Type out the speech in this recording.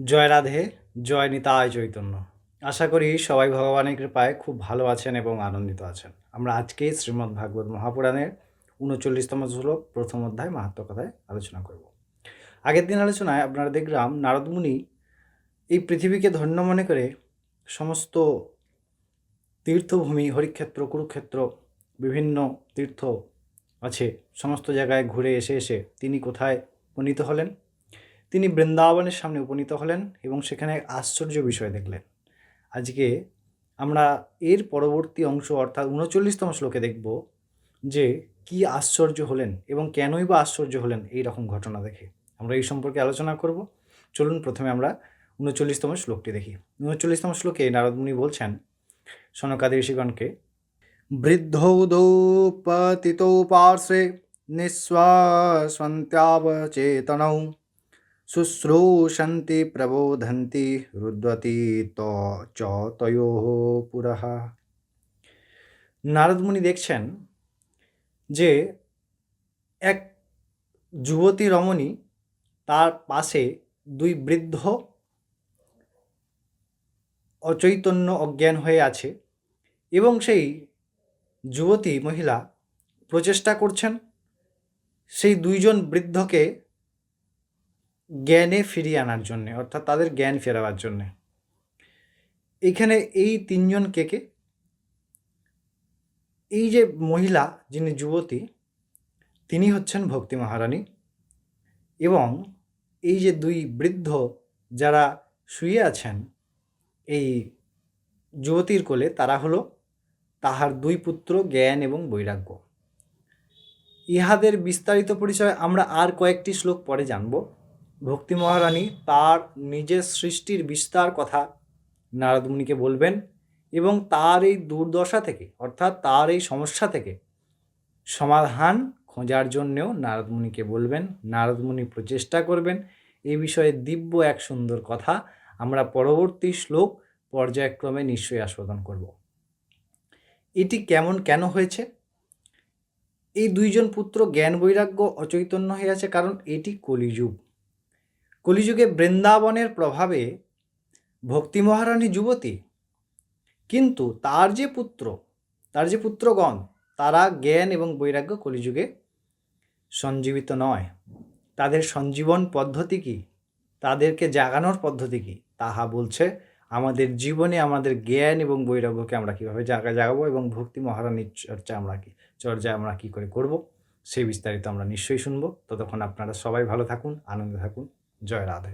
জয় রাধে, জয় নিতাই চৈতন্য। আশা করি সবাই ভগবানের কৃপায় খুব ভালো আছেন এবং আনন্দিত আছেন। আমরা আজকে শ্রীমদ্ ভাগবত মহাপুরাণের ৩৯তম শ্লোক প্রথম অধ্যায় মাহাত্ম্য কথায় আলোচনা করব। আগের দিন আলোচনায় আপনারা দেখলাম নারদ মুনি এই পৃথিবীকে ধন্য মনে করে সমস্ত তীর্থভূমি, হরিক্ষেত্র, কুরুক্ষেত্র, বিভিন্ন তীর্থ আছে, সমস্ত জায়গায় ঘুরে এসে তিনি কোথায় উপনীত হলেন? তিনি বৃন্দাবনের সামনে উপনীত হলেন এবং সেখানে আশ্চর্য বিষয় দেখলেন। আজকে আমরা এর পরবর্তী অংশ অর্থাৎ ৩৯তম শ্লোকে দেখব যে কি আশ্চর্য হলেন এবং কেনই বা আশ্চর্য হলেন এই রকম ঘটনা দেখে। আমরা এই সম্পর্কে আলোচনা করব। চলুন প্রথমে আমরা ৩৯তম শ্লোকটি দেখি। ৩৯তম শ্লোকে নারদ মুনি বলছেন সনকাদি ঋষিগণকে, বৃদ্ধৌদৌ পতিতৌ পার্শ্বে নিঃশ্বাসন্ত্যাবচেতনৌ শুশ্রূষন্তি প্রবোধন্তি রুদ্বতি চ তয়োঃ পুরঃ। নারদ মুনি দেখছেন যে এক যুবতী রমণী, তার পাশে দুই বৃদ্ধ অচৈতন্য অজ্ঞান হয়ে আছে এবং সেই যুবতী মহিলা প্রচেষ্টা করছেন সেই দুইজন বৃদ্ধকে জ্ঞানে ফিরিয়ে আনার জন্যে, অর্থাৎ তাদের জ্ঞান ফেরাবার জন্যে। এখানে এই তিনজন কে? এই যে মহিলা, যিনি যুবতী, তিনি হচ্ছেন ভক্তি মহারানী এবং এই যে দুই বৃদ্ধ যারা শুয়ে আছেন এই যুবতীর কোলে, তারা হলো তাহার দুই পুত্র জ্ঞান এবং বৈরাগ্য। ইহাদের বিস্তারিত পরিচয় আমরা আর কয়েকটি শ্লোক পরে জানব। ভক্তি মহারানী তার নিজের সৃষ্টির বিস্তার কথা নারদ মুনিকে বলবেন এবং তার এই দুর্দশা থেকে, অর্থাৎ তার এই সমস্যা থেকে সমাধান খোঁজার জন্যেও নারদ মুনিকে বলবেন। নারদ মুনি প্রচেষ্টা করবেন। এই বিষয়ে দিব্য এক সুন্দর কথা আমরা পরবর্তী শ্লোক পর্যায়ক্রমে নিশ্চয়ই আস্বাদন করব। এটি কেন হয়েছে? এই দুইজন পুত্র জ্ঞান বৈরাগ্য অচৈতন্য হয়ে আছে কারণ এটি কলিযুগ। কলিযুগে বৃন্দাবনের প্রভাবে ভক্তি মহারানী যুবতী, কিন্তু তার যে পুত্রগণ, তারা জ্ঞান এবং বৈরাগ্য কলিযুগে সঞ্জীবিত নয়। তাদের সঞ্জীবন পদ্ধতি কি, তাদেরকে জাগানোর পদ্ধতি কি, তাহা বলছে আমাদের জীবনে আমাদের জ্ঞান এবং বৈরাগ্যকে আমরা কীভাবে জাগাবো এবং ভক্তি মহারানীর চর্চা আমরা কী করে করব, সেই বিস্তারিত আমরা নিশ্চয়ই শুনবো। ততক্ষণ আপনারা সবাই ভালো থাকুন, আনন্দে থাকুন। জয় রাধে।